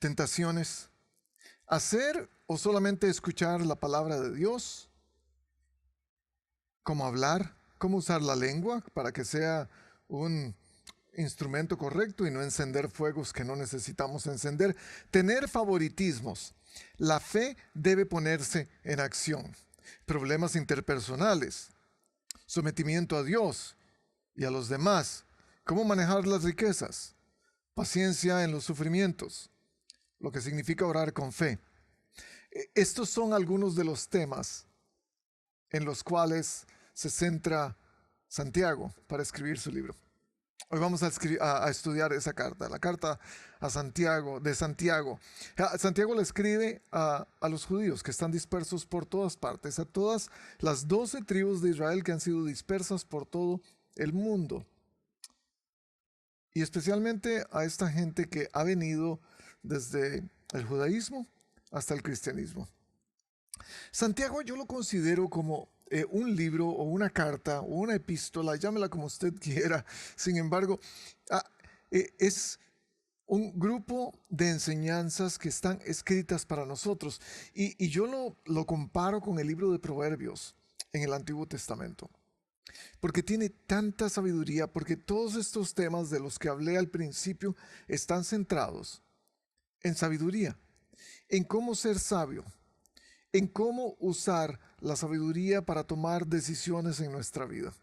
tentaciones, hacer o solamente escuchar la palabra de Dios, cómo hablar, cómo usar la lengua para que sea un instrumento correcto y no encender fuegos que no necesitamos encender, tener favoritismos. La fe debe ponerse en acción. Problemas interpersonales, sometimiento a Dios y a los demás, cómo manejar las riquezas, paciencia en los sufrimientos, lo que significa orar con fe. Estos son algunos de los temas en los cuales se centra Santiago para escribir su libro. Hoy vamos a estudiar esa carta, la carta a Santiago, de Santiago. Santiago le escribe a los judíos que están dispersos por todas partes, a todas las 12 tribus de Israel que han sido dispersas por todo el mundo. Y especialmente a esta gente que ha venido desde el judaísmo hasta el cristianismo. Santiago yo lo considero como un libro o una carta o una epístola, llámela como usted quiera. Sin embargo, es un grupo de enseñanzas que están escritas para nosotros. Y yo lo comparo con el libro de Proverbios en el Antiguo Testamento. Porque tiene tanta sabiduría, porque todos estos temas de los que hablé al principio están centrados en sabiduría, en cómo ser sabio, en cómo usar la sabiduría para tomar decisiones en nuestra vida.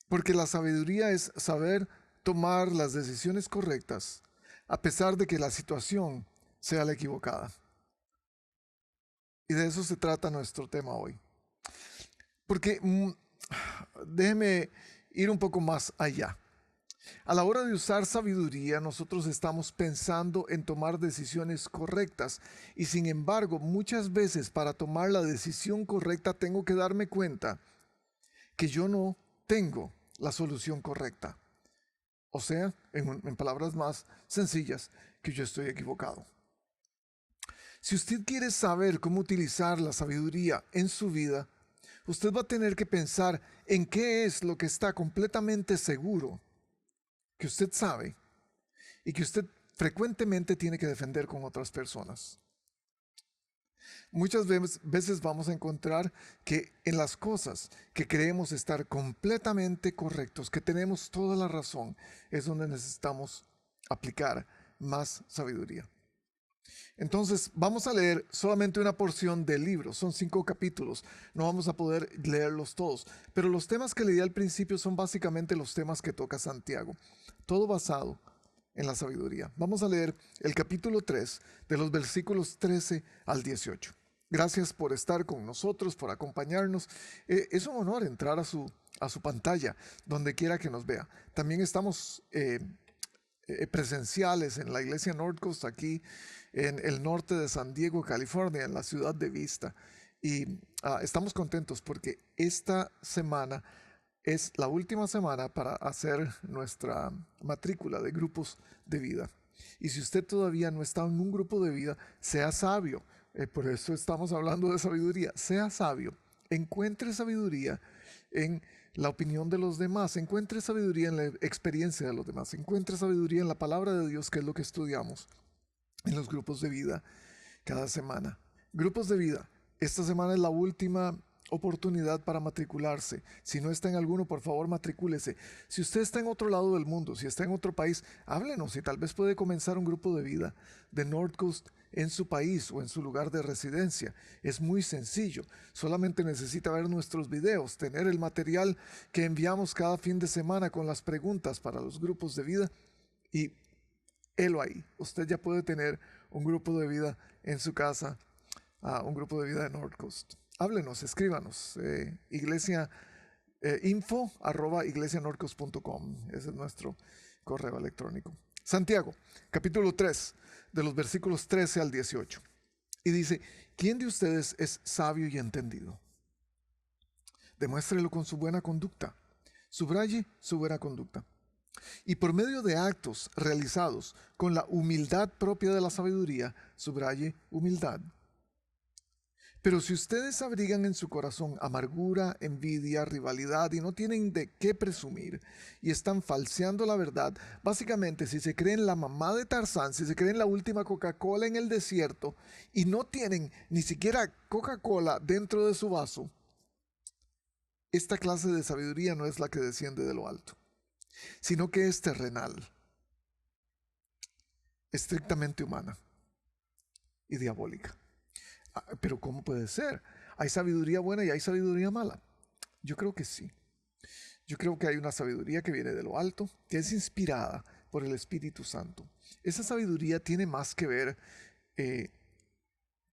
Porque la sabiduría es saber tomar las decisiones correctas, a pesar de que la situación sea la equivocada. Y de eso se trata nuestro tema hoy. Porque déjeme ir un poco más allá. A la hora de usar sabiduría, nosotros estamos pensando en tomar decisiones correctas y sin embargo, muchas veces para tomar la decisión correcta tengo que darme cuenta que yo no tengo la solución correcta. O sea, en palabras más sencillas, que yo estoy equivocado. Si usted quiere saber cómo utilizar la sabiduría en su vida, usted va a tener que pensar en qué es lo que está completamente seguro que usted sabe y que usted frecuentemente tiene que defender con otras personas. Muchas veces vamos a encontrar que en las cosas que creemos estar completamente correctos, que tenemos toda la razón, es donde necesitamos aplicar más sabiduría. Entonces vamos a leer solamente una porción del libro, son 5 capítulos, no vamos a poder leerlos todos, pero los temas que leí al principio son básicamente los temas que toca Santiago, todo basado en la sabiduría. Vamos a leer el capítulo 3 de los versículos 13 al 18. Gracias por estar con nosotros, por acompañarnos. Es un honor entrar a su pantalla, donde quiera que nos vea. También estamos presenciales en la iglesia North Coast aquí en el norte de San Diego, California, en la ciudad de Vista. Y estamos contentos porque esta semana es la última semana para hacer nuestra matrícula de grupos de vida. Y si usted todavía no está en un grupo de vida, sea sabio. Por eso estamos hablando de sabiduría. Sea sabio. Encuentre sabiduría en la opinión de los demás. Encuentre sabiduría en la experiencia de los demás. Encuentre sabiduría en la palabra de Dios, que es lo que estudiamos en los grupos de vida cada semana. Grupos de vida. Esta semana es la última oportunidad para matricularse. Si no está en alguno, por favor matricúlese. Si usted está en otro lado del mundo, si está en otro país, háblenos y tal vez puede comenzar un grupo de vida de North Coast en su país o en su lugar de residencia. Es muy sencillo. Solamente necesita ver nuestros videos, tener el material que enviamos cada fin de semana con las preguntas para los grupos de vida y helo ahí. Usted ya puede tener un grupo de vida en su casa, un grupo de vida de North Coast. Háblenos, escríbanos. info@iglesianorcos.com. Ese es nuestro correo electrónico. Santiago, capítulo 3, de los versículos 13 al 18. Y dice, ¿quién de ustedes es sabio y entendido? Demuéstrelo con su buena conducta. Subraye su buena conducta. Y por medio de actos realizados con la humildad propia de la sabiduría, subraye humildad. Pero si ustedes abrigan en su corazón amargura, envidia, rivalidad y no tienen de qué presumir y están falseando la verdad, básicamente si se creen la mamá de Tarzán, si se creen la última Coca-Cola en el desierto y no tienen ni siquiera Coca-Cola dentro de su vaso, esta clase de sabiduría no es la que desciende de lo alto, sino que es terrenal, estrictamente humana y diabólica. Pero ¿cómo puede ser? ¿Hay sabiduría buena y hay sabiduría mala? Yo creo que sí. Yo creo que hay una sabiduría que viene de lo alto, que es inspirada por el Espíritu Santo. Esa sabiduría tiene más que ver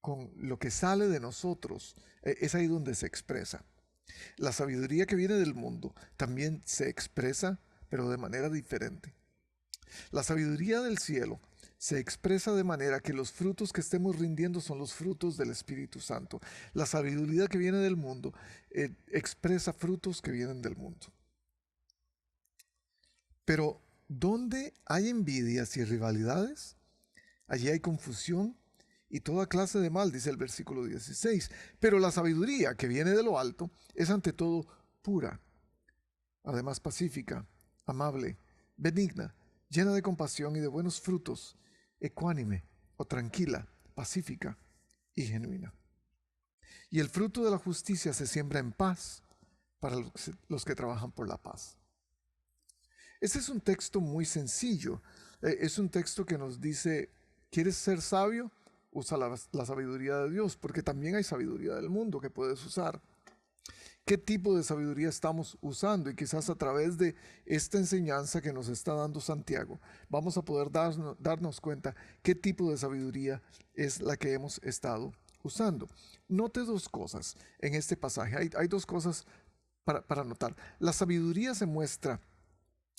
con lo que sale de nosotros. Es ahí donde se expresa. La sabiduría que viene del mundo también se expresa, pero de manera diferente. La sabiduría del cielo se expresa de manera que los frutos que estemos rindiendo son los frutos del Espíritu Santo. La sabiduría que viene del mundo expresa frutos que vienen del mundo. Pero ¿dónde hay envidias y rivalidades? Allí hay confusión y toda clase de mal, dice el versículo 16. Pero la sabiduría que viene de lo alto es ante todo pura, además pacífica, amable, benigna, llena de compasión y de buenos frutos, ecuánime o tranquila, pacífica y genuina. Y el fruto de la justicia se siembra en paz para los que trabajan por la paz. Este es un texto muy sencillo. Es un texto que nos dice, ¿quieres ser sabio? Usa la sabiduría de Dios, porque también hay sabiduría del mundo que puedes usar. ¿Qué tipo de sabiduría estamos usando? Y quizás a través de esta enseñanza que nos está dando Santiago, vamos a poder darnos cuenta qué tipo de sabiduría es la que hemos estado usando. Note dos cosas en este pasaje. Hay dos cosas para notar. La sabiduría se muestra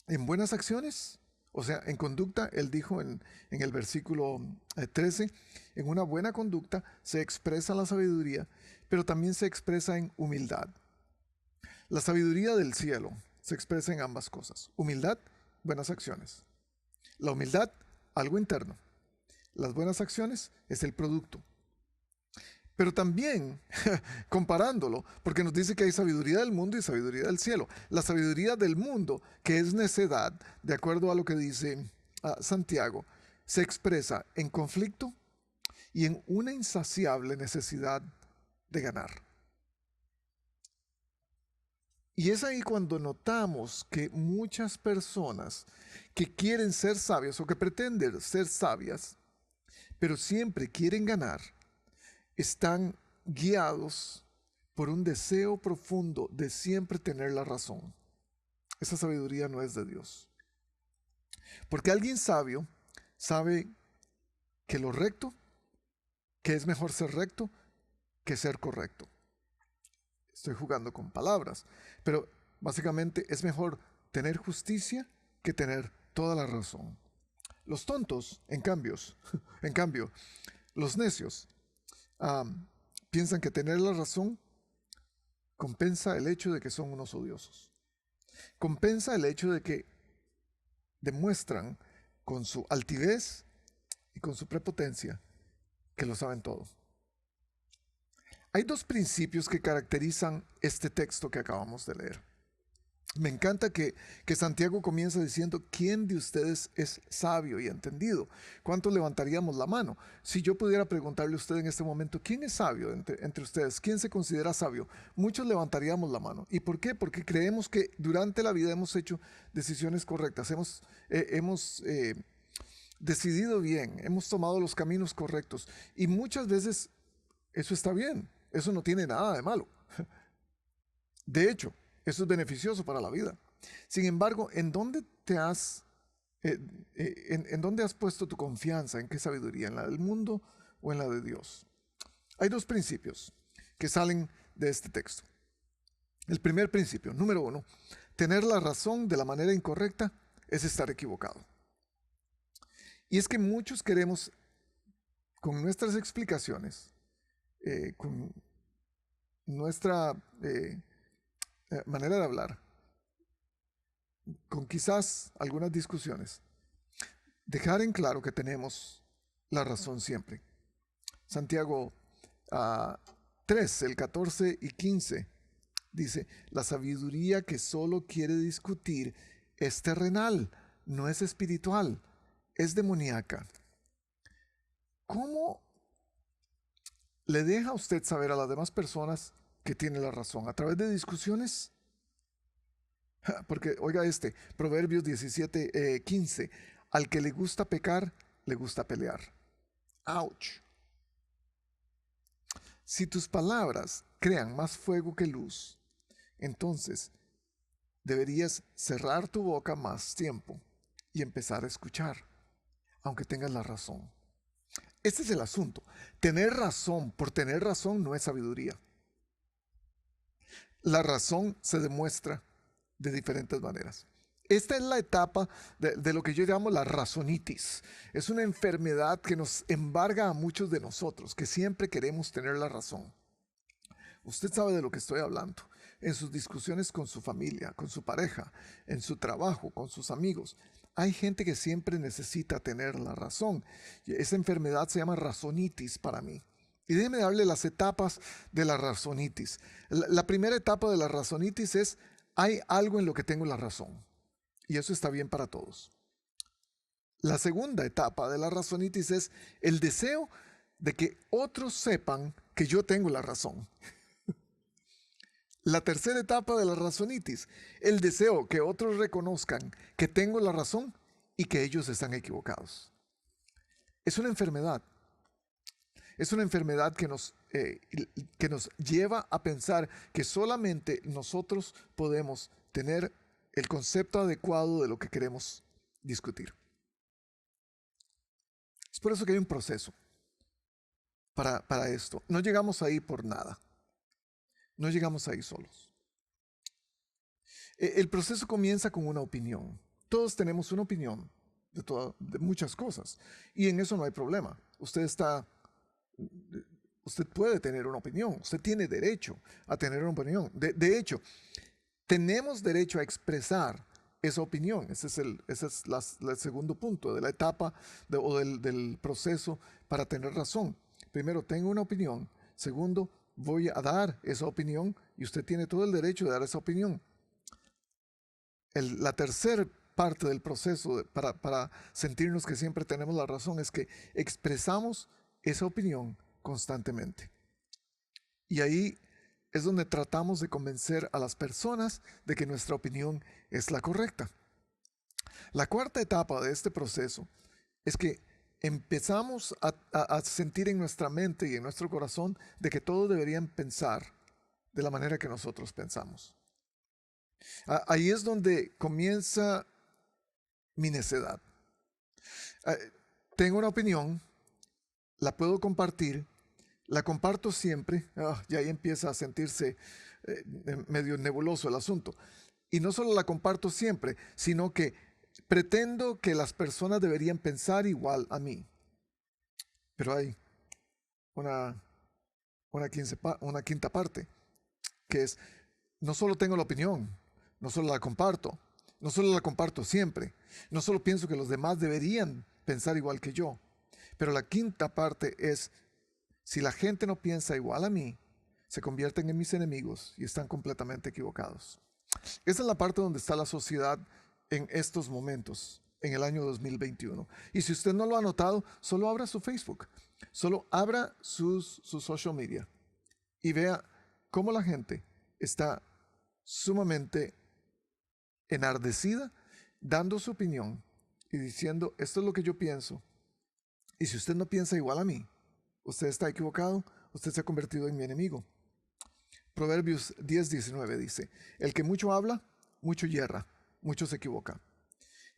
en buenas acciones, o sea, en conducta. Él dijo en el versículo 13, en una buena conducta se expresa la sabiduría, pero también se expresa en humildad. La sabiduría del cielo se expresa en ambas cosas. Humildad, buenas acciones. La humildad, algo interno. Las buenas acciones es el producto. Pero también, comparándolo, porque nos dice que hay sabiduría del mundo y sabiduría del cielo. La sabiduría del mundo, que es necedad, de acuerdo a lo que dice Santiago, se expresa en conflicto y en una insaciable necesidad de ganar. Y es ahí cuando notamos que muchas personas que quieren ser sabias o que pretenden ser sabias, pero siempre quieren ganar, están guiados por un deseo profundo de siempre tener la razón. Esa sabiduría no es de Dios. Porque alguien sabio sabe que lo recto, que es mejor ser recto que ser correcto. Estoy jugando con palabras, pero básicamente es mejor tener justicia que tener toda la razón. Los tontos, en cambio, los necios, piensan que tener la razón compensa el hecho de que son unos odiosos. Compensa el hecho de que demuestran con su altivez y con su prepotencia que lo saben todo. Hay dos principios que caracterizan este texto que acabamos de leer. Me encanta que Santiago comienza diciendo, ¿quién de ustedes es sabio y entendido? ¿Cuántos levantaríamos la mano? Si yo pudiera preguntarle a usted en este momento, ¿quién es sabio entre ustedes? ¿Quién se considera sabio? Muchos levantaríamos la mano. ¿Y por qué? Porque creemos que durante la vida hemos hecho decisiones correctas, hemos decidido bien, hemos tomado los caminos correctos. Y muchas veces eso está bien, eso no tiene nada de malo. De hecho, eso es beneficioso para la vida. Sin embargo, ¿en dónde en dónde has puesto tu confianza? ¿En qué sabiduría? ¿En la del mundo o en la de Dios? Hay dos principios que salen de este texto. El primer principio, número 1, tener la razón de la manera incorrecta es estar equivocado. Y es que muchos queremos, con nuestras explicaciones, con nuestra manera de hablar, con quizás algunas discusiones, dejar en claro que tenemos la razón siempre. Santiago 3, el 14 y 15, dice, la sabiduría que solo quiere discutir es terrenal, no es espiritual, es demoníaca. ¿Cómo le deja usted saber a las demás personas que tiene la razón? ¿A través de discusiones? Porque, oiga Proverbios 17, 15, al que le gusta pecar, le gusta pelear. ¡Auch! Si tus palabras crean más fuego que luz, entonces deberías cerrar tu boca más tiempo y empezar a escuchar, aunque tengas la razón. Este es el asunto. Tener razón por tener razón no es sabiduría. La razón se demuestra de diferentes maneras. Esta es la etapa de lo que yo llamo la razonitis. Es una enfermedad que nos embarga a muchos de nosotros, que siempre queremos tener la razón. Usted sabe de lo que estoy hablando. En sus discusiones con su familia, con su pareja, en su trabajo, con sus amigos. Hay gente que siempre necesita tener la razón. Esa enfermedad se llama razonitis para mí. Y déjeme darle las etapas de la razonitis. La primera etapa de la razonitis es, hay algo en lo que tengo la razón. Y eso está bien para todos. La segunda etapa de la razonitis es el deseo de que otros sepan que yo tengo la razón. La tercera etapa de la razonitis, el deseo que otros reconozcan que tengo la razón y que ellos están equivocados. Es una enfermedad. Es una enfermedad que nos lleva a pensar que solamente nosotros podemos tener el concepto adecuado de lo que queremos discutir. Es por eso que hay un proceso para esto. No llegamos ahí por nada. No llegamos ahí solos. El proceso comienza con una opinión. Todos tenemos una opinión de muchas cosas. Y en eso no hay problema. Usted puede tener una opinión. Usted tiene derecho a tener una opinión. De hecho, tenemos derecho a expresar esa opinión. Ese es el segundo punto de la etapa del proceso para tener razón. Primero, tengo una opinión. Segundo, voy a dar esa opinión y usted tiene todo el derecho de dar esa opinión. La tercera parte del proceso para sentirnos que siempre tenemos la razón es que expresamos esa opinión constantemente. Y ahí es donde tratamos de convencer a las personas de que nuestra opinión es la correcta. La cuarta etapa de este proceso es que empezamos a sentir en nuestra mente y en nuestro corazón de que todos deberían pensar de la manera que nosotros pensamos. Ahí es donde comienza mi necedad. Tengo una opinión, la puedo compartir, la comparto siempre, y ahí empieza a sentirse medio nebuloso el asunto. Y no solo la comparto siempre, sino que pretendo que las personas deberían pensar igual a mí. Pero hay una quinta parte, que es, no solo tengo la opinión, no solo la comparto, no solo la comparto siempre, no solo pienso que los demás deberían pensar igual que yo, pero la quinta parte es, si la gente no piensa igual a mí, se convierten en mis enemigos y están completamente equivocados. Esa es la parte donde está la sociedad en estos momentos, en el año 2021. Y si usted no lo ha notado, solo abra su Facebook, solo abra sus social media y vea cómo la gente está sumamente enardecida, dando su opinión y diciendo, esto es lo que yo pienso. Y si usted no piensa igual a mí, usted está equivocado, usted se ha convertido en mi enemigo. Proverbios 10:19 dice, el que mucho habla, mucho yerra, mucho se equivoca.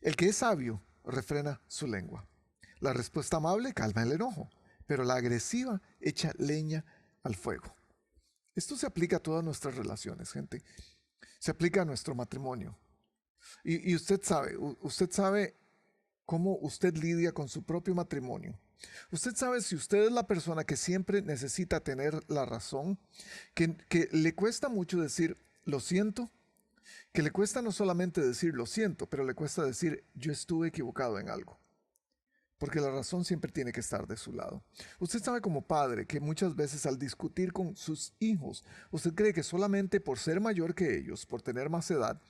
El que es sabio, refrena su lengua. La respuesta amable calma el enojo, pero la agresiva echa leña al fuego. Esto se aplica a todas nuestras relaciones, gente. Se aplica a nuestro matrimonio. Y usted sabe cómo usted lidia con su propio matrimonio. Usted sabe si usted es la persona que siempre necesita tener la razón, que le cuesta mucho decir lo siento, que le cuesta no solamente decir lo siento, pero le cuesta decir yo estuve equivocado en algo. porque la razón siempre tiene que estar de su lado. Usted sabe como padre que muchas veces al discutir con sus hijos, usted cree que solamente por ser mayor que ellos, por tener más edad,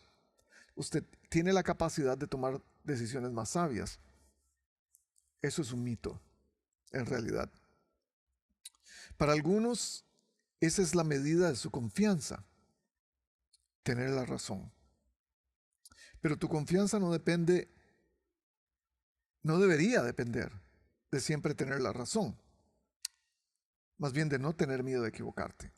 usted tiene la capacidad de tomar decisiones más sabias. Eso es un mito, en realidad. Para algunos, esa es la medida de su confianza, tener la razón. Pero tu confianza no debería depender de siempre tener la razón, más bien de no tener miedo de equivocarte.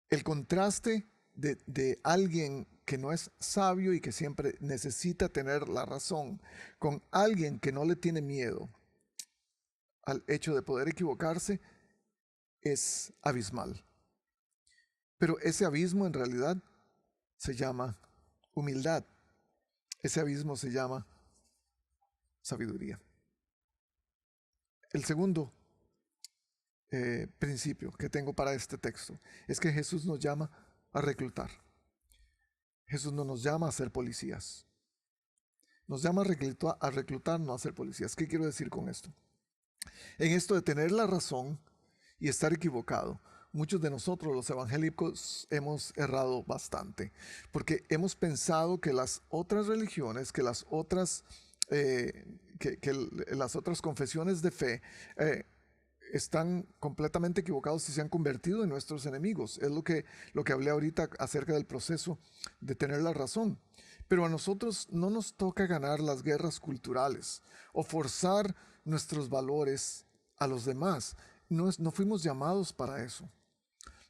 El contraste de alguien que no es sabio y que siempre necesita tener la razón, con alguien que no le tiene miedo al hecho de poder equivocarse, es abismal. Pero ese abismo en realidad se llama humildad. Ese abismo se llama sabiduría. El segundo principio que tengo para este texto es que Jesús nos llama a reclutar. Jesús no nos llama a ser policías. Nos llama a reclutar, no a ser policías. ¿Qué quiero decir con esto? En esto de tener la razón y estar equivocado, muchos de nosotros los evangélicos hemos errado bastante, porque hemos pensado que las otras religiones, que las otras confesiones de fe están completamente equivocados y se han convertido en nuestros enemigos. Es lo que hablé ahorita acerca del proceso de tener la razón. Pero a nosotros no nos toca ganar las guerras culturales o forzar nuestros valores a los demás. No fuimos llamados para eso.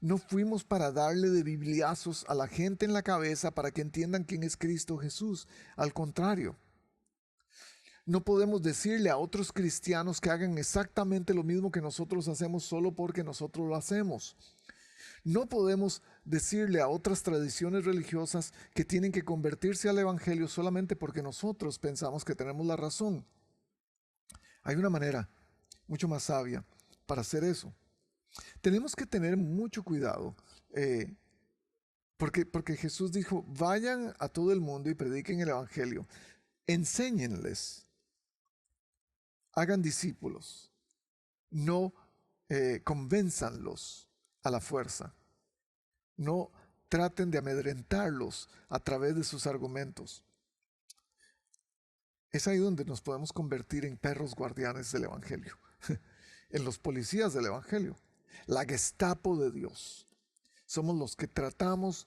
No fuimos para darle de bibliazos a la gente en la cabeza para que entiendan quién es Cristo Jesús. Al contrario. No podemos decirle a otros cristianos que hagan exactamente lo mismo que nosotros hacemos solo porque nosotros lo hacemos. No podemos decirle a otras tradiciones religiosas que tienen que convertirse al Evangelio solamente porque nosotros pensamos que tenemos la razón. Hay una manera mucho más sabia para hacer eso. Tenemos que tener mucho cuidado porque Jesús dijo, vayan a todo el mundo y prediquen el Evangelio. Enséñenles. Hagan discípulos, no convénzanlos a la fuerza, no traten de amedrentarlos a través de sus argumentos. Es ahí donde nos podemos convertir en perros guardianes del Evangelio, en los policías del Evangelio, la Gestapo de Dios. Somos los que tratamos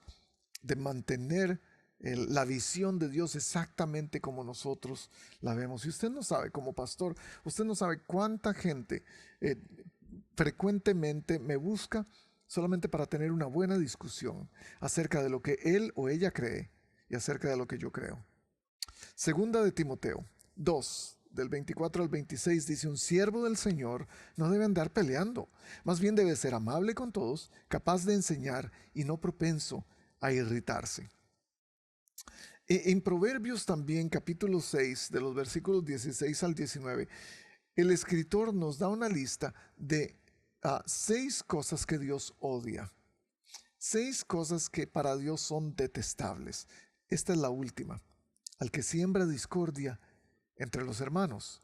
de mantener la visión de Dios exactamente como nosotros la vemos. Y usted no sabe, como pastor, usted no sabe cuánta gente frecuentemente me busca solamente para tener una buena discusión acerca de lo que él o ella cree y acerca de lo que yo creo. Segunda de Timoteo 2, del 24 al 26 dice, un siervo del Señor no debe andar peleando, más bien debe ser amable con todos, capaz de enseñar y no propenso a irritarse. En Proverbios también, capítulo 6, de los versículos 16 al 19, el escritor nos da una lista de 6 cosas que Dios odia. 6 cosas que para Dios son detestables. Esta es la última. Al que siembra discordia entre los hermanos,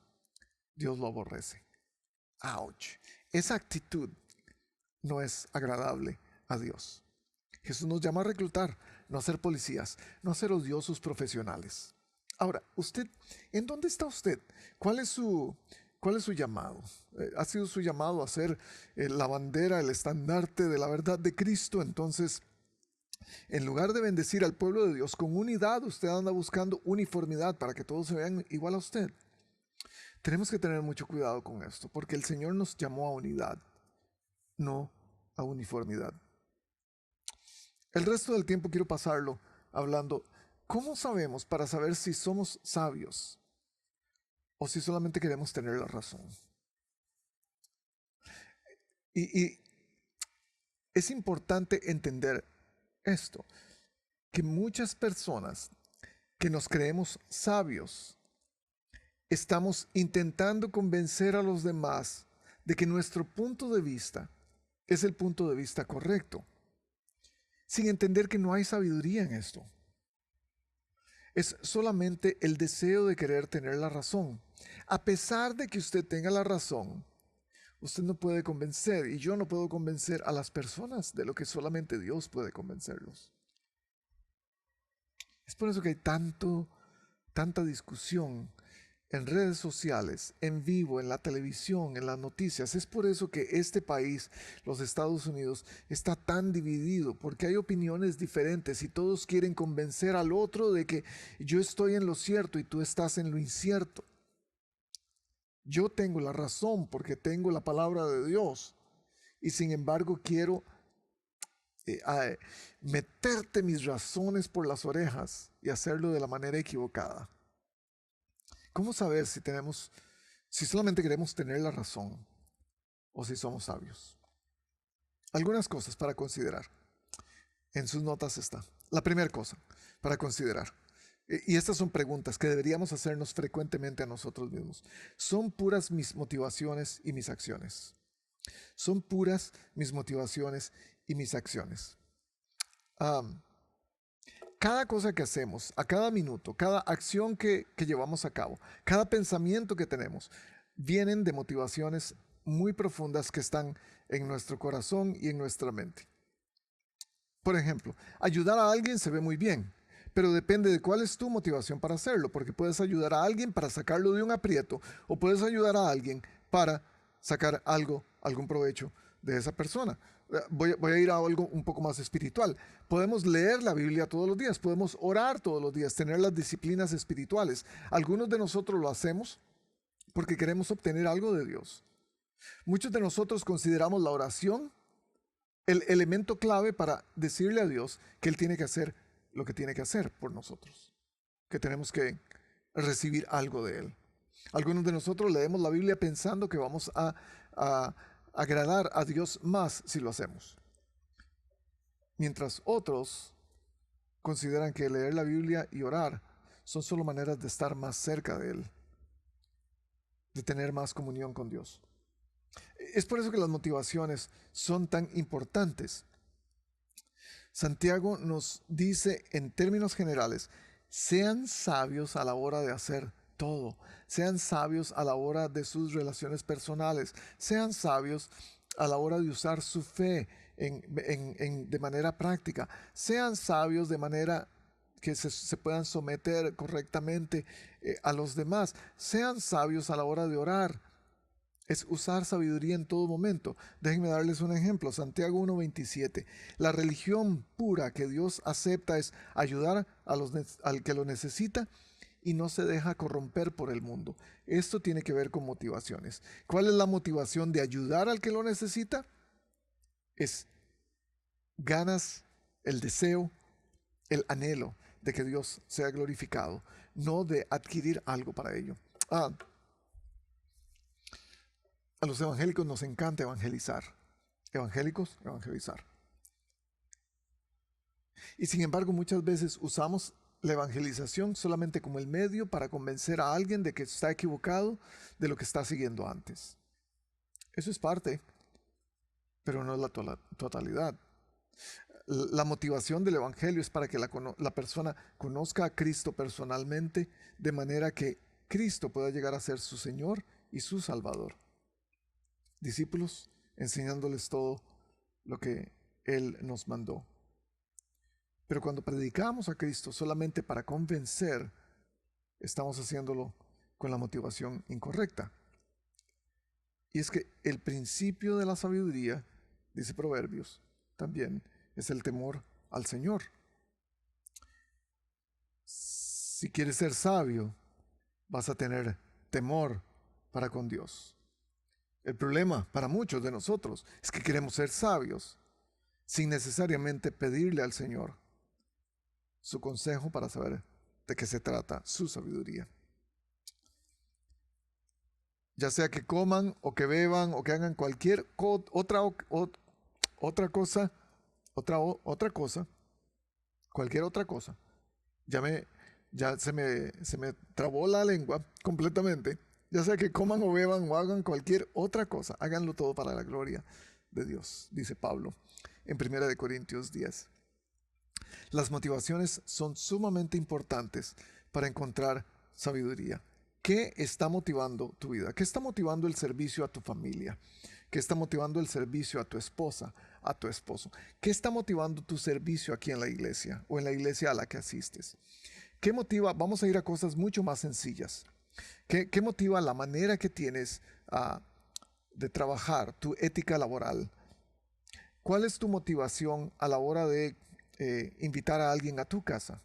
Dios lo aborrece. ¡Auch! Esa actitud no es agradable a Dios. Jesús nos llama a reclutar, no a ser policías, no a ser odiosos profesionales. Ahora, ¿en dónde está usted? ¿Cuál es su llamado? ¿Ha sido su llamado a ser la bandera, el estandarte de la verdad de Cristo? Entonces, en lugar de bendecir al pueblo de Dios con unidad, usted anda buscando uniformidad para que todos se vean igual a usted. Tenemos que tener mucho cuidado con esto, porque el Señor nos llamó a unidad, no a uniformidad. El resto del tiempo quiero pasarlo hablando, ¿cómo sabemos para saber si somos sabios o si solamente queremos tener la razón? Y es importante entender esto, que muchas personas que nos creemos sabios, estamos intentando convencer a los demás de que nuestro punto de vista es el punto de vista correcto, sin entender que no hay sabiduría en esto. es solamente el deseo de querer tener la razón. A pesar de que usted tenga la razón, usted no puede convencer, y yo no puedo convencer a las personas de lo que solamente Dios puede convencerlos. Es por eso que hay tanta discusión en redes sociales, en vivo, en la televisión, en las noticias. Es por eso que este país, los Estados Unidos, está tan dividido, porque hay opiniones diferentes y todos quieren convencer al otro de que yo estoy en lo cierto y tú estás en lo incierto. Yo tengo la razón porque tengo la palabra de Dios y sin embargo quiero meterte mis razones por las orejas y hacerlo de la manera equivocada. ¿Cómo saber si solamente queremos tener la razón o si somos sabios? Algunas cosas para considerar. En sus notas está. La primera cosa para considerar. Y estas son preguntas que deberíamos hacernos frecuentemente a nosotros mismos. ¿Son puras mis motivaciones y mis acciones? ¿Son puras mis motivaciones y mis acciones? Cada cosa que hacemos, a cada minuto, cada acción que llevamos a cabo, cada pensamiento que tenemos, vienen de motivaciones muy profundas que están en nuestro corazón y en nuestra mente. Por ejemplo, ayudar a alguien se ve muy bien, pero depende de cuál es tu motivación para hacerlo, porque puedes ayudar a alguien para sacarlo de un aprieto o puedes ayudar a alguien para sacar algún provecho de esa persona. Voy a ir a algo un poco más espiritual. Podemos leer la Biblia todos los días, podemos orar todos los días, tener las disciplinas espirituales. Algunos de nosotros lo hacemos porque queremos obtener algo de Dios. Muchos de nosotros consideramos la oración el elemento clave para decirle a Dios que Él tiene que hacer lo que tiene que hacer por nosotros, que tenemos que recibir algo de Él. Algunos de nosotros leemos la Biblia pensando que vamos a agradar a Dios más si lo hacemos. Mientras otros consideran que leer la Biblia y orar son solo maneras de estar más cerca de Él, de tener más comunión con Dios. Es por eso que las motivaciones son tan importantes. Santiago nos dice en términos generales, sean sabios a la hora de hacer todo, sean sabios a la hora de sus relaciones personales, sean sabios a la hora de usar su fe de manera práctica, sean sabios de manera que se puedan someter correctamente a los demás, sean sabios a la hora de orar. Es usar sabiduría en todo momento. Déjenme darles un ejemplo. Santiago 1:27. La religión pura que Dios acepta es ayudar al que lo necesita y no se deja corromper por el mundo. Esto tiene que ver con motivaciones. ¿Cuál es la motivación de ayudar al que lo necesita? Es ganas, el deseo, el anhelo de que Dios sea glorificado, no de adquirir algo para ello. A los evangélicos nos encanta evangelizar. Evangélicos, evangelizar. Y sin embargo, muchas veces usamos la evangelización solamente como el medio para convencer a alguien de que está equivocado de lo que está siguiendo antes. Eso es parte, pero no es la totalidad. La motivación del evangelio es para que la persona conozca a Cristo personalmente, de manera que Cristo pueda llegar a ser su Señor y su Salvador. Discípulos, enseñándoles todo lo que Él nos mandó. Pero cuando predicamos a Cristo solamente para convencer, estamos haciéndolo con la motivación incorrecta. Y es que el principio de la sabiduría, dice Proverbios, también es el temor al Señor. Si quieres ser sabio, vas a tener temor para con Dios. El problema para muchos de nosotros es que queremos ser sabios sin necesariamente pedirle al Señor su consejo para saber de qué se trata su sabiduría. Ya sea que coman o que beban o que hagan cualquier otra cosa, cualquier otra cosa. Ya se me trabó la lengua completamente. Ya sea que coman o beban o hagan cualquier otra cosa, háganlo todo para la gloria de Dios, dice Pablo en 1 Corintios 10. Las motivaciones son sumamente importantes para encontrar sabiduría. ¿Qué está motivando tu vida? ¿Qué está motivando el servicio a tu familia? ¿Qué está motivando el servicio a tu esposa, a tu esposo? ¿Qué está motivando tu servicio aquí en la iglesia o en la iglesia a la que asistes? ¿Qué motiva? Vamos a ir a cosas mucho más sencillas. ¿Qué motiva la manera que tienes de trabajar, tu ética laboral? ¿Cuál es tu motivación a la hora de invitar a alguien a tu casa?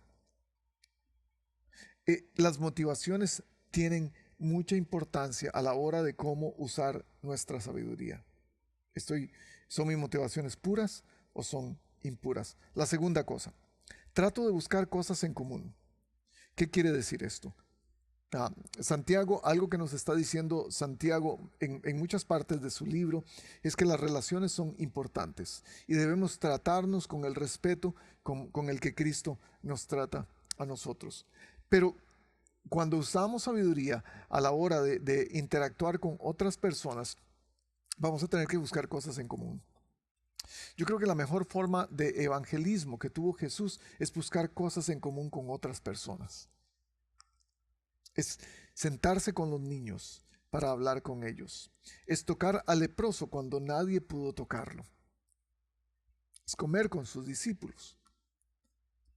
Las motivaciones tienen mucha importancia a la hora de cómo usar nuestra sabiduría. ¿Son mis motivaciones puras o son impuras? La segunda cosa, trato de buscar cosas en común. ¿Qué quiere decir esto? Santiago, algo que nos está diciendo Santiago en muchas partes de su libro, es que las relaciones son importantes y debemos tratarnos con el respeto con el que Cristo nos trata a nosotros. Pero cuando usamos sabiduría a la hora de interactuar con otras personas, vamos a tener que buscar cosas en común. Yo creo que la mejor forma de evangelismo que tuvo Jesús es buscar cosas en común con otras personas. Es sentarse con los niños para hablar con ellos. Es tocar al leproso cuando nadie pudo tocarlo. Es comer con sus discípulos.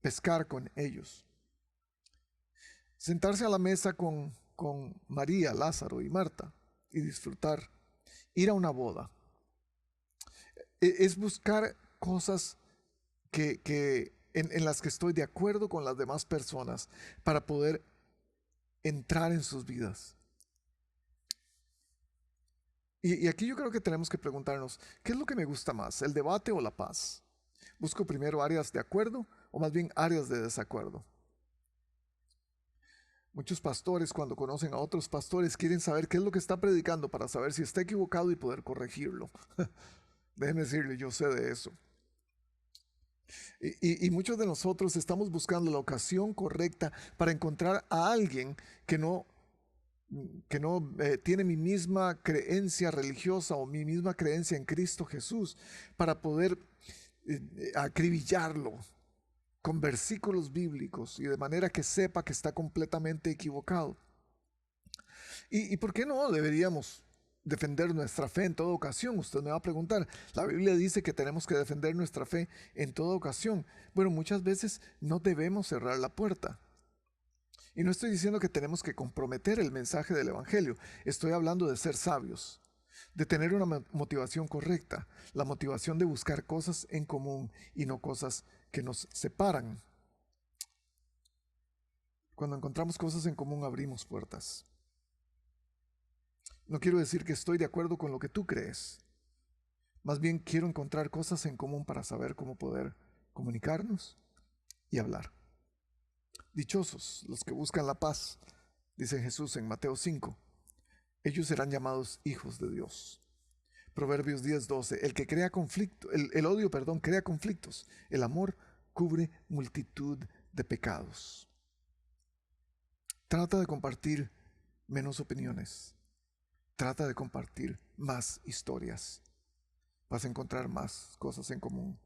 Pescar con ellos. Sentarse a la mesa con María, Lázaro y Marta y disfrutar. Ir a una boda. Es buscar cosas en las que estoy de acuerdo con las demás personas para poder entrar en sus vidas. Y aquí yo creo que tenemos que preguntarnos, ¿qué es lo que me gusta más, el debate o la paz? ¿Busco primero áreas de acuerdo o más bien áreas de desacuerdo? Muchos pastores, cuando conocen a otros pastores, quieren saber qué es lo que está predicando para saber si está equivocado y poder corregirlo. Déjenme decirle, yo sé de eso. Y muchos de nosotros estamos buscando la ocasión correcta para encontrar a alguien que no tiene mi misma creencia religiosa o mi misma creencia en Cristo Jesús, para poder acribillarlo con versículos bíblicos y de manera que sepa que está completamente equivocado. ¿Y por qué no deberíamos defender nuestra fe en toda ocasión? Usted me va a preguntar, la Biblia dice que tenemos que defender nuestra fe en toda ocasión. Bueno, muchas veces no debemos cerrar la puerta. Y no estoy diciendo que tenemos que comprometer el mensaje del Evangelio. Estoy hablando de ser sabios, de tener una motivación correcta, la motivación de buscar cosas en común y no cosas que nos separan. Cuando encontramos cosas en común abrimos puertas. No quiero decir que estoy de acuerdo con lo que tú crees. Más bien quiero encontrar cosas en común para saber cómo poder comunicarnos y hablar. Dichosos los que buscan la paz, dice Jesús en Mateo 5. Ellos serán llamados hijos de Dios. Proverbios 10:12. El que crea conflicto, el odio, crea conflictos. El amor cubre multitud de pecados. Trata de compartir menos opiniones. Trata de compartir más historias. Vas a encontrar más cosas en común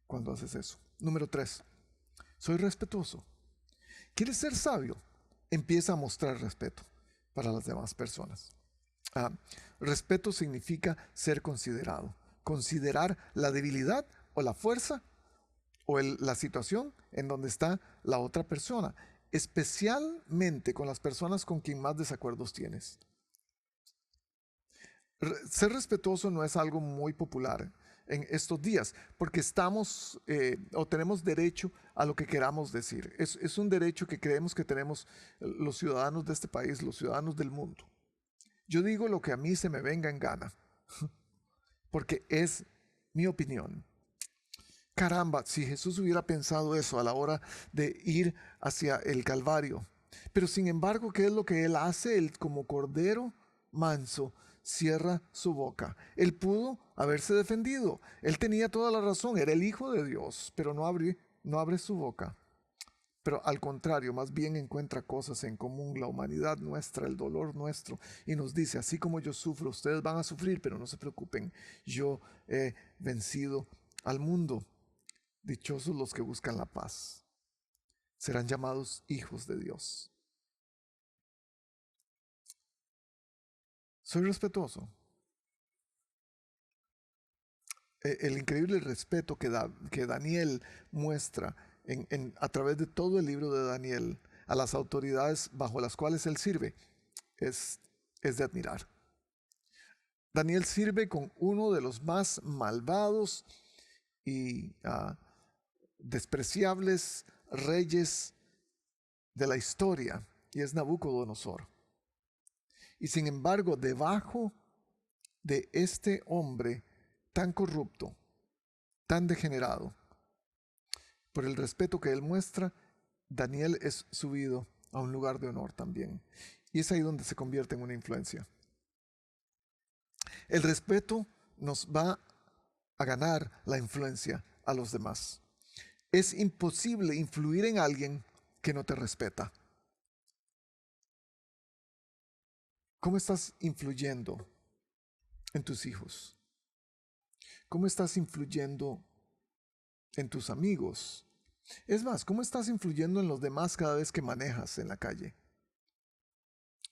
cuando haces eso. Número 3. Soy respetuoso. ¿Quieres ser sabio? Empieza a mostrar respeto para las demás personas. Respeto significa ser considerado. Considerar la debilidad o la fuerza o la situación en donde está la otra persona, especialmente con las personas con quien más desacuerdos tienes. Ser respetuoso no es algo muy popular en estos días, porque estamos o tenemos derecho a lo que queramos decir. Es un derecho que creemos que tenemos los ciudadanos de este país, los ciudadanos del mundo. Yo digo lo que a mí se me venga en gana, porque es mi opinión. Caramba, si Jesús hubiera pensado eso a la hora de ir hacia el Calvario. Pero sin embargo, ¿qué es lo que Él hace? Él, como cordero manso, cierra su boca. Él pudo haberse defendido. Él tenía toda la razón. Era el Hijo de Dios, pero no abre su boca. Pero al contrario, más bien encuentra cosas en común, la humanidad nuestra, el dolor nuestro, y nos dice, así como yo sufro, ustedes van a sufrir, pero no se preocupen, yo he vencido al mundo. Dichosos los que buscan la paz. Serán llamados hijos de Dios. Soy respetuoso. El increíble respeto que Daniel muestra a través de todo el libro de Daniel a las autoridades bajo las cuales él sirve es de admirar. Daniel sirve con uno de los más malvados y despreciables reyes de la historia, y es Nabucodonosor. Y sin embargo, debajo de este hombre tan corrupto, tan degenerado, por el respeto que él muestra, Daniel es subido a un lugar de honor también. Y es ahí donde se convierte en una influencia. El respeto nos va a ganar la influencia a los demás. Es imposible influir en alguien que no te respeta. ¿Cómo estás influyendo en tus hijos? ¿Cómo estás influyendo en tus amigos? Es más, ¿cómo estás influyendo en los demás cada vez que manejas en la calle?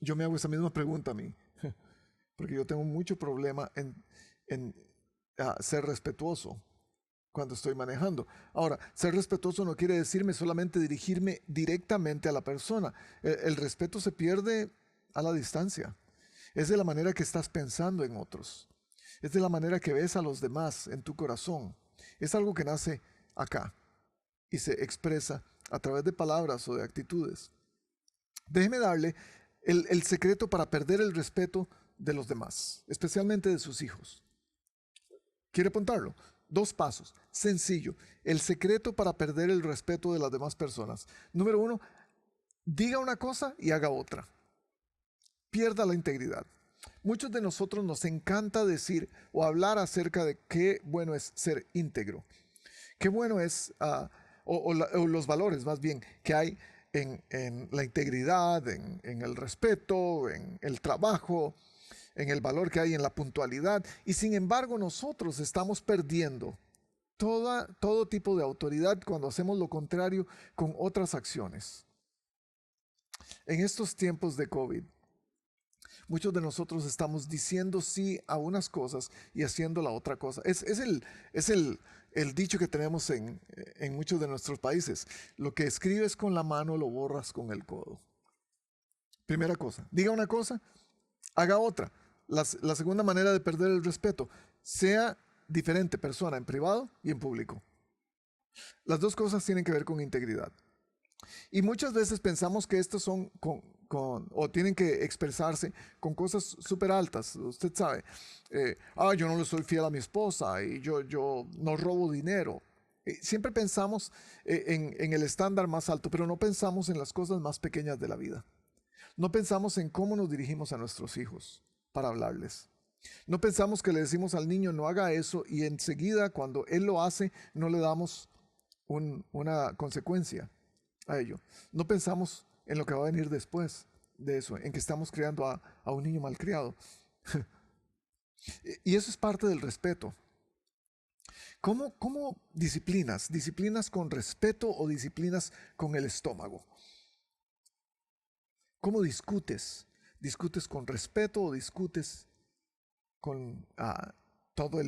Yo me hago esa misma pregunta a mí, porque yo tengo mucho problema en ser respetuoso cuando estoy manejando. Ahora, ser respetuoso no quiere decirme solamente dirigirme directamente a la persona. El respeto se pierde a la distancia. Es de la manera que estás pensando en otros. Es de la manera que ves a los demás en tu corazón. Es algo que nace acá y se expresa a través de palabras o de actitudes. Déjeme darle el secreto para perder el respeto de los demás, especialmente de sus hijos. ¿Quiere apuntarlo? 2 pasos, sencillo. El secreto para perder el respeto de las demás personas. Número 1, diga una cosa y haga otra. Pierda la integridad. Muchos de nosotros nos encanta decir o hablar acerca de qué bueno es ser íntegro. Qué bueno es, o los valores más bien, que hay en la integridad, en el respeto, en el trabajo, en el valor que hay en la puntualidad. Y sin embargo nosotros estamos perdiendo todo tipo de autoridad cuando hacemos lo contrario con otras acciones. En estos tiempos de COVID, muchos de nosotros estamos diciendo sí a unas cosas y haciendo la otra cosa. Es el dicho que tenemos en muchos de nuestros países. Lo que escribes con la mano lo borras con el codo. Primera cosa, diga una cosa, haga otra. La segunda manera de perder el respeto, sea diferente persona en privado y en público. Las 2 cosas tienen que ver con integridad. Y muchas veces pensamos que estos son o tienen que expresarse con cosas súper altas. Usted sabe, yo no le soy fiel a mi esposa y yo no robo dinero. Siempre pensamos en el estándar más alto, pero no pensamos en las cosas más pequeñas de la vida. No pensamos en cómo nos dirigimos a nuestros hijos para hablarles. No pensamos que le decimos al niño no haga eso y enseguida cuando él lo hace no le damos una consecuencia a ello. No pensamos en lo que va a venir después de eso, en que estamos criando a un niño malcriado. Y eso es parte del respeto. ¿Cómo disciplinas? ¿Disciplinas con respeto o disciplinas con el estómago? ¿Cómo discutes? ¿Discutes con respeto o discutes con todo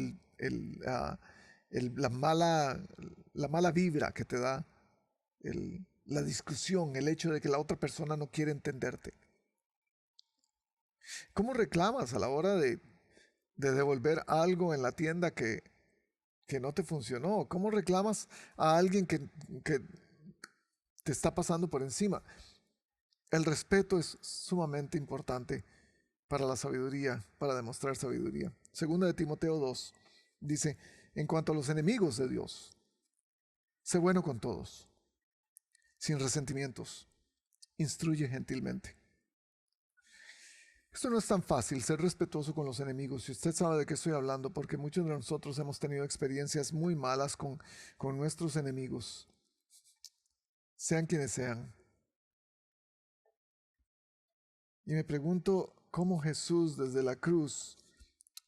la mala vibra que te da la discusión, el hecho de que la otra persona no quiere entenderte? ¿Cómo reclamas a la hora de devolver algo en la tienda que no te funcionó? ¿Cómo reclamas a alguien que te está pasando por encima? El respeto es sumamente importante para la sabiduría, para demostrar sabiduría. Segunda de Timoteo 2 dice, en cuanto a los enemigos de Dios, sé bueno con todos, sin resentimientos, instruye gentilmente. Esto no es tan fácil, ser respetuoso con los enemigos. Si usted sabe de qué estoy hablando, porque muchos de nosotros hemos tenido experiencias muy malas con nuestros enemigos, sean quienes sean. Y me pregunto cómo Jesús desde la cruz,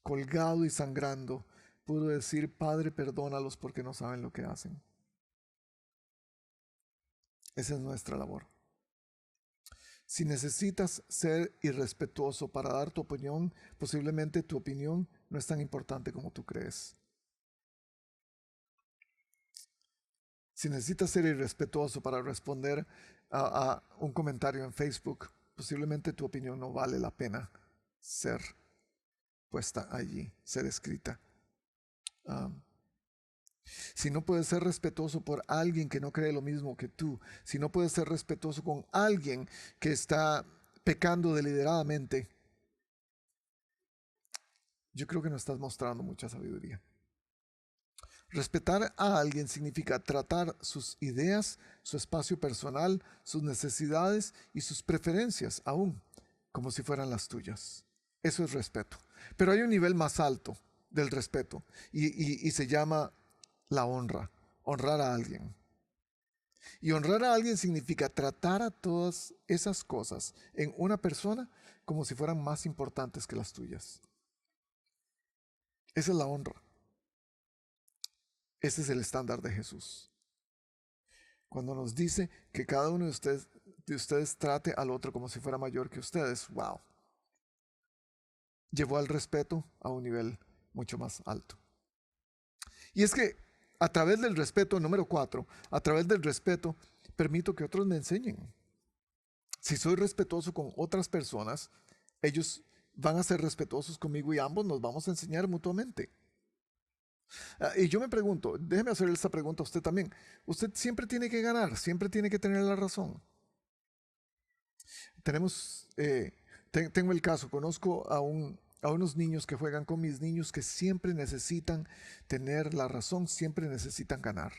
colgado y sangrando, pudo decir, Padre, perdónalos porque no saben lo que hacen. Esa es nuestra labor. Si necesitas ser irrespetuoso para dar tu opinión, posiblemente tu opinión no es tan importante como tú crees. Si necesitas ser irrespetuoso para responder a un comentario en Facebook, posiblemente tu opinión no vale la pena ser puesta allí, ser escrita. Si no puedes ser respetuoso por alguien que no cree lo mismo que tú, si no puedes ser respetuoso con alguien que está pecando deliberadamente, yo creo que no estás mostrando mucha sabiduría. Respetar a alguien significa tratar sus ideas, su espacio personal, sus necesidades y sus preferencias aún como si fueran las tuyas. Eso es respeto. Pero hay un nivel más alto del respeto y se llama la honra, honrar a alguien. Y honrar a alguien significa tratar a todas esas cosas en una persona como si fueran más importantes que las tuyas. Esa es la honra. Ese es el estándar de Jesús. Cuando nos dice que cada uno de ustedes trate al otro como si fuera mayor que ustedes, wow. Llevó al respeto a un nivel mucho más alto. Y es que a través del respeto, número 4, a través del respeto, permito que otros me enseñen. Si soy respetuoso con otras personas, ellos van a ser respetuosos conmigo y ambos nos vamos a enseñar mutuamente. Y yo me pregunto, déjeme hacerle esta pregunta a usted también. Usted siempre tiene que ganar, siempre tiene que tener la razón. Tengo el caso, conozco a unos niños que juegan con mis niños que siempre necesitan tener la razón, siempre necesitan ganar.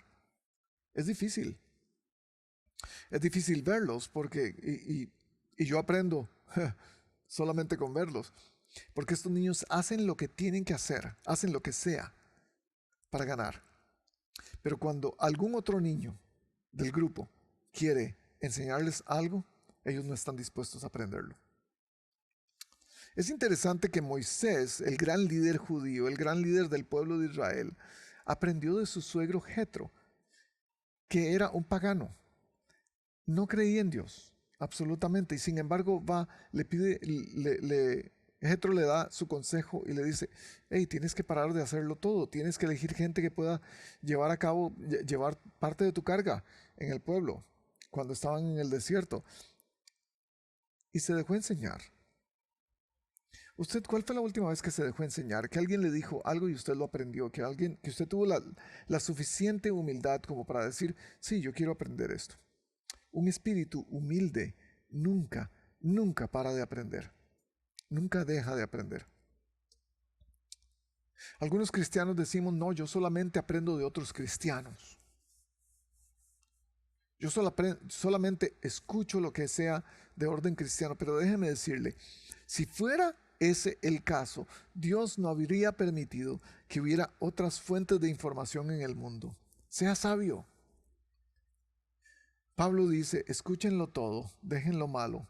Es difícil. Es difícil verlos porque, y yo aprendo solamente con verlos, porque estos niños hacen lo que tienen que hacer, hacen lo que sea para ganar. Pero cuando algún otro niño del grupo quiere enseñarles algo, ellos no están dispuestos a aprenderlo. Es interesante que Moisés, el gran líder judío, el gran líder del pueblo de Israel, aprendió de su suegro Jetro, que era un pagano. No creía en Dios, absolutamente, y sin embargo Jetro le da su consejo y le dice: hey, tienes que parar de hacerlo todo, tienes que elegir gente que pueda llevar parte de tu carga en el pueblo, cuando estaban en el desierto. Y se dejó enseñar. ¿Usted cuál fue la última vez que se dejó enseñar? Que alguien le dijo algo y usted lo aprendió, que usted tuvo la suficiente humildad como para decir: sí, yo quiero aprender esto. Un espíritu humilde nunca para de aprender. Nunca deja de aprender. Algunos cristianos decimos: no, yo solamente aprendo de otros cristianos. Yo solamente escucho lo que sea de orden cristiano. Pero déjeme decirle, si fuera ese el caso, Dios no habría permitido que hubiera otras fuentes de información en el mundo. Sea sabio. Pablo dice: escúchenlo todo, dejen lo malo,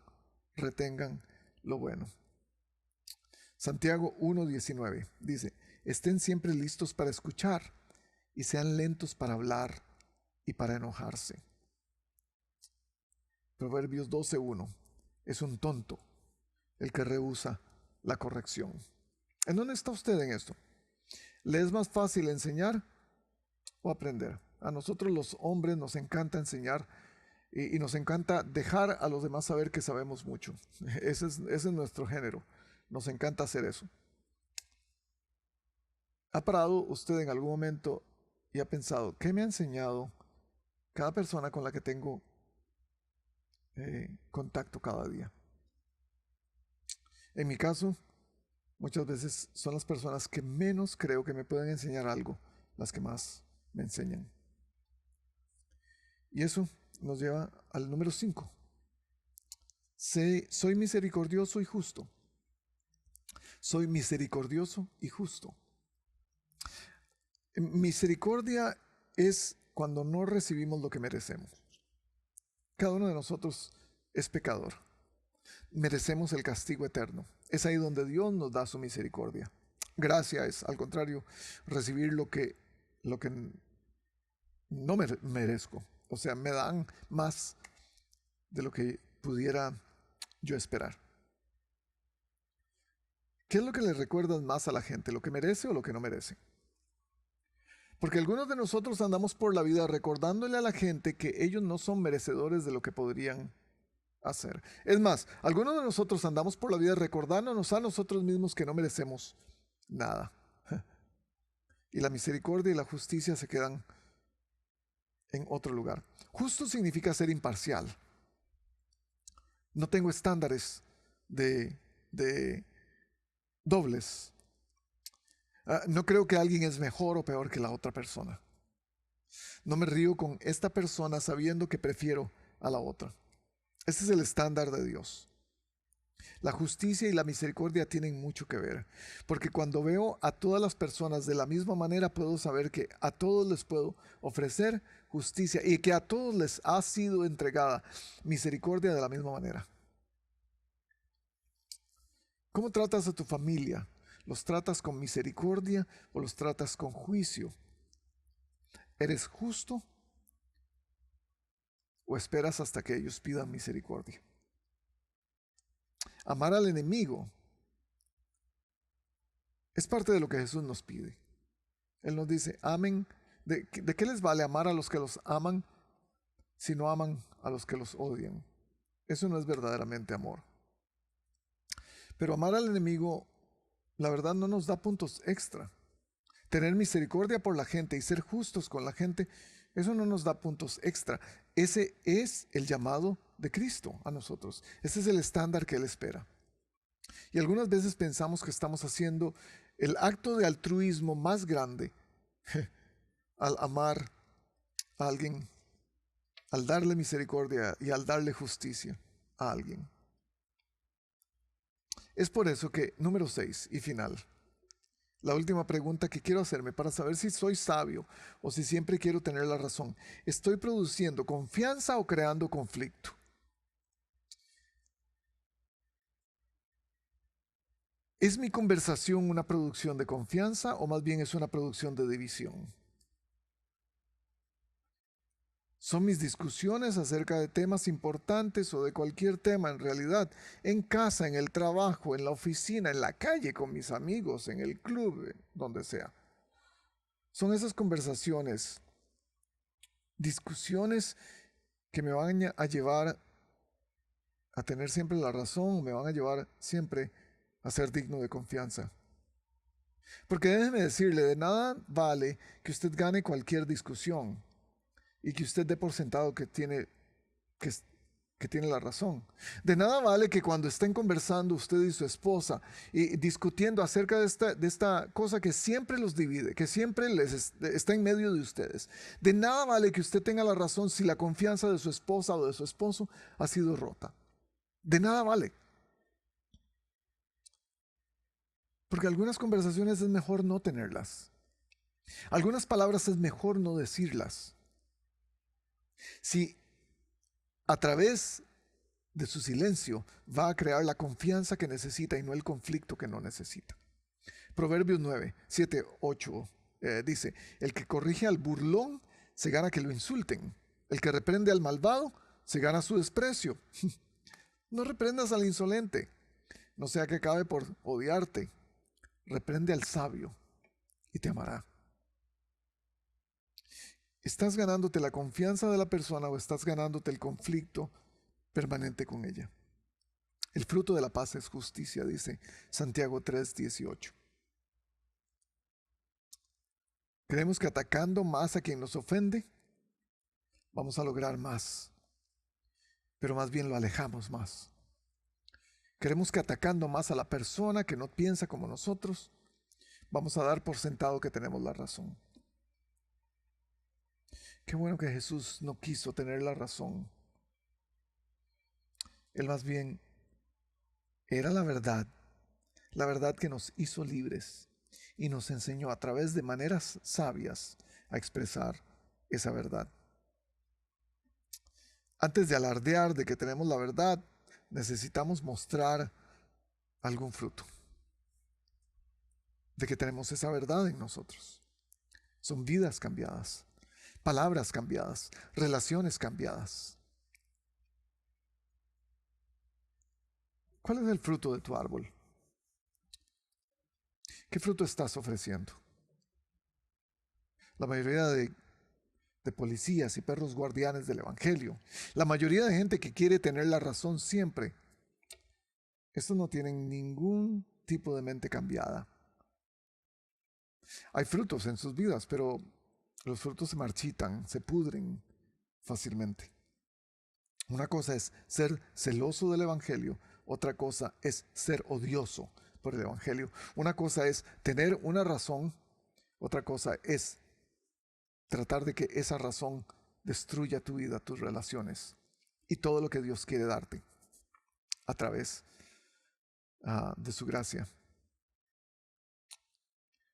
retengan lo bueno. Santiago 1:19 dice: estén siempre listos para escuchar y sean lentos para hablar y para enojarse. Proverbios 12:1: es un tonto el que rehúsa la corrección. ¿En dónde está usted en esto? ¿Le es más fácil enseñar o aprender? A nosotros los hombres nos encanta enseñar y nos encanta dejar a los demás saber que sabemos mucho. Ese es nuestro género. Nos encanta hacer eso. ¿Ha parado usted en algún momento y ha pensado: ¿qué me ha enseñado cada persona con la que tengo contacto cada día? En mi caso, muchas veces son las personas que menos creo que me pueden enseñar algo las que más me enseñan. Y eso nos lleva al número 5. Soy misericordioso y justo. Soy misericordioso y justo. Misericordia es cuando no recibimos lo que merecemos. Cada uno de nosotros es pecador. Merecemos el castigo eterno. Es ahí donde Dios nos da su misericordia. Gracia es, al contrario, recibir lo que no merezco O sea, me dan más de lo que pudiera yo esperar. ¿Qué es lo que le recuerdas más a la gente? ¿Lo que merece o lo que no merece? Porque algunos de nosotros andamos por la vida recordándole a la gente que ellos no son merecedores de lo que podrían hacer. Es más, algunos de nosotros andamos por la vida recordándonos a nosotros mismos que no merecemos nada. Y la misericordia y la justicia se quedan en otro lugar. Justo significa ser imparcial. No tengo estándares de dobles. No creo que alguien es mejor o peor que la otra persona. No me río con esta persona sabiendo que prefiero a la otra. Este es el estándar de Dios. La justicia y la misericordia tienen mucho que ver, porque cuando veo a todas las personas de la misma manera, puedo saber que a todos les puedo ofrecer justicia y que a todos les ha sido entregada misericordia de la misma manera. ¿Cómo tratas a tu familia? ¿Los tratas con misericordia o los tratas con juicio? ¿Eres justo o esperas hasta que ellos pidan misericordia? Amar al enemigo es parte de lo que Jesús nos pide. Él nos dice, amen. ¿De qué les vale amar a los que los aman si no aman a los que los odian? Eso no es verdaderamente amor. Pero amar al enemigo, la verdad, no nos da puntos extra. Tener misericordia por la gente y ser justos con la gente, eso no nos da puntos extra. Ese es el llamado de Cristo a nosotros. Ese es el estándar que Él espera. Y algunas veces pensamos que estamos haciendo el acto de altruismo más grande al amar a alguien, al darle misericordia y al darle justicia a alguien. Es por eso que, número 6 y final, la última pregunta que quiero hacerme para saber si soy sabio o si siempre quiero tener la razón. ¿Estoy produciendo confianza o creando conflicto? ¿Es mi conversación una producción de confianza o más bien es una producción de división? ¿Son mis discusiones acerca de temas importantes o de cualquier tema en realidad? En casa, en el trabajo, en la oficina, en la calle, con mis amigos, en el club, donde sea. Son esas conversaciones, discusiones que me van a llevar a tener siempre la razón, me van a llevar siempre a ser digno de confianza. Porque déjeme decirle, de nada vale que usted gane cualquier discusión y que usted dé por sentado que tiene la razón. De nada vale que cuando estén conversando usted y su esposa y discutiendo acerca de esta cosa que siempre los divide, que siempre está en medio de ustedes. De nada vale que usted tenga la razón si la confianza de su esposa o de su esposo ha sido rota. De nada vale. Porque algunas conversaciones es mejor no tenerlas. Algunas palabras es mejor no decirlas. Si a través de su silencio va a crear la confianza que necesita y no el conflicto que no necesita. Proverbios 9, 7, 8 dice, el que corrige al burlón se gana que lo insulten. El que reprende al malvado se gana su desprecio. No reprendas al insolente, no sea que acabe por odiarte. Reprende al sabio y te amará. ¿Estás ganándote la confianza de la persona o estás ganándote el conflicto permanente con ella? El fruto de la paz es justicia, dice Santiago 3:18. Creemos que atacando más a quien nos ofende, vamos a lograr más, pero más bien lo alejamos más. Creemos que atacando más a la persona que no piensa como nosotros, vamos a dar por sentado que tenemos la razón. Qué bueno que Jesús no quiso tener la razón. Él más bien era la verdad que nos hizo libres y nos enseñó a través de maneras sabias a expresar esa verdad. Antes de alardear de que tenemos la verdad, necesitamos mostrar algún fruto de que tenemos esa verdad en nosotros. Son vidas cambiadas. palabras cambiadas, relaciones cambiadas. ¿Cuál es el fruto de tu árbol? ¿Qué fruto estás ofreciendo? La mayoría de policías y perros guardianes del Evangelio, la mayoría de gente que quiere tener la razón siempre, estos no tienen ningún tipo de mente cambiada. Hay frutos en sus vidas, pero los frutos se marchitan, se pudren fácilmente. Una cosa es ser celoso del Evangelio, otra cosa es ser odioso por el Evangelio. Una cosa es tener una razón, otra cosa es tratar de que esa razón destruya tu vida, tus relaciones y todo lo que Dios quiere darte a través de su gracia.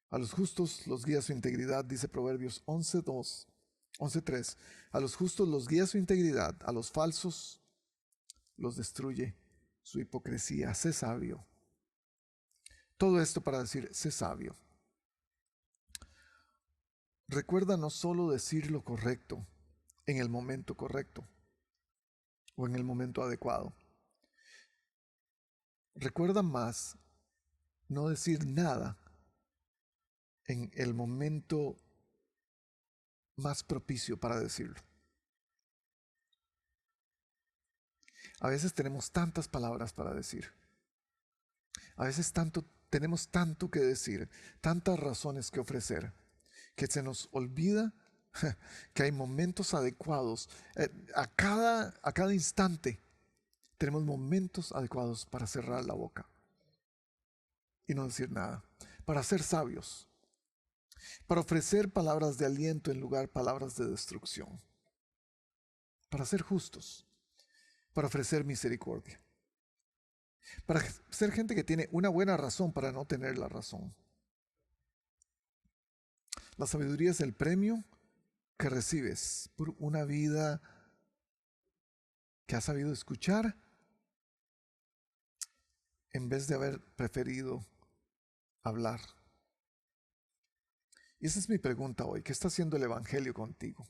A los justos los guía su integridad, dice Proverbios 11:2, 11:3. A los justos los guía su integridad, a los falsos los destruye su hipocresía. Sé sabio. Todo esto para decir, sé sabio. Recuerda no solo decir lo correcto en el momento correcto o en el momento adecuado. Recuerda más no decir nada en el momento más propicio para decirlo. A veces tenemos tantas palabras para decir. A veces tenemos tanto que decir, tantas razones que ofrecer, que se nos olvida que hay momentos adecuados. A cada instante tenemos momentos adecuados para cerrar la boca y no decir nada, para ser sabios, para ofrecer palabras de aliento en lugar de palabras de destrucción, para ser justos, para ofrecer misericordia, para ser gente que tiene una buena razón para no tener la razón. La sabiduría es el premio que recibes por una vida que has sabido escuchar en vez de haber preferido hablar. Y esa es mi pregunta hoy. ¿Qué está haciendo el Evangelio contigo?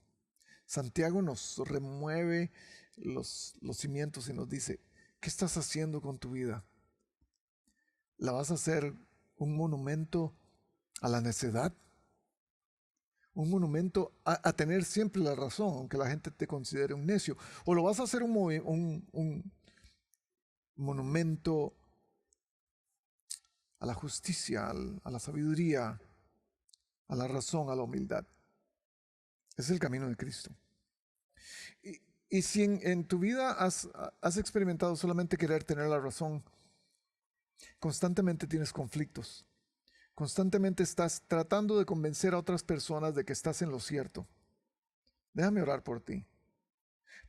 Santiago nos remueve los cimientos y nos dice, ¿qué estás haciendo con tu vida? ¿La vas a hacer un monumento a la necedad? ¿Un monumento a tener siempre la razón, aunque la gente te considere un necio? ¿O lo vas a hacer un monumento a la justicia, a la sabiduría, a la razón, a la humildad? Es el camino de Cristo. Y si en tu vida has experimentado solamente querer tener la razón, constantemente tienes conflictos, constantemente estás tratando de convencer a otras personas de que estás en lo cierto, déjame orar por ti.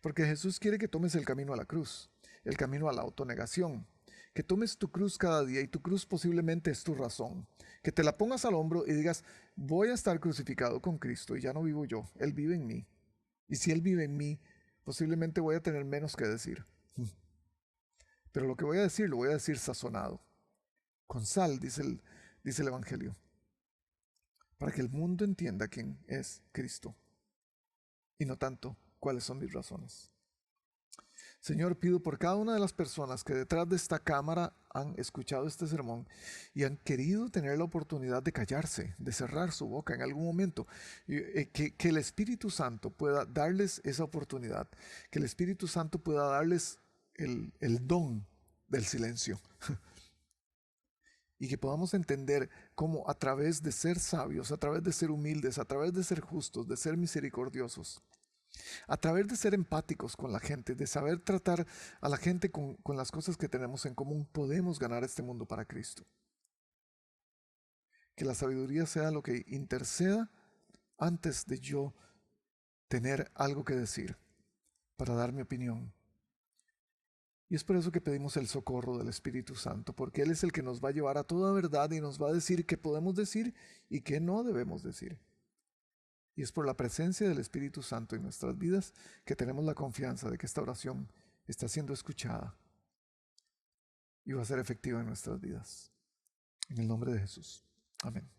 Porque Jesús quiere que tomes el camino a la cruz, el camino a la autonegación, que tomes tu cruz cada día y tu cruz posiblemente es tu razón, que te la pongas al hombro y digas, voy a estar crucificado con Cristo y ya no vivo yo, Él vive en mí. Y si Él vive en mí, posiblemente voy a tener menos que decir. Pero lo que voy a decir, lo voy a decir sazonado, con sal, dice el Evangelio, para que el mundo entienda quién es Cristo y no tanto cuáles son mis razones. Señor, pido por cada una de las personas que detrás de esta cámara han escuchado este sermón y han querido tener la oportunidad de callarse, de cerrar su boca en algún momento, que el Espíritu Santo pueda darles esa oportunidad, que el Espíritu Santo pueda darles el don del silencio. Y que podamos entender cómo a través de ser sabios, a través de ser humildes, a través de ser justos, de ser misericordiosos, a través de ser empáticos con la gente, de saber tratar a la gente con las cosas que tenemos en común, podemos ganar este mundo para Cristo. Que la sabiduría sea lo que interceda antes de yo tener algo que decir, para dar mi opinión. Y es por eso que pedimos el socorro del Espíritu Santo, porque Él es el que nos va a llevar a toda verdad y nos va a decir qué podemos decir y qué no debemos decir. Y es por la presencia del Espíritu Santo en nuestras vidas que tenemos la confianza de que esta oración está siendo escuchada y va a ser efectiva en nuestras vidas. En el nombre de Jesús. Amén.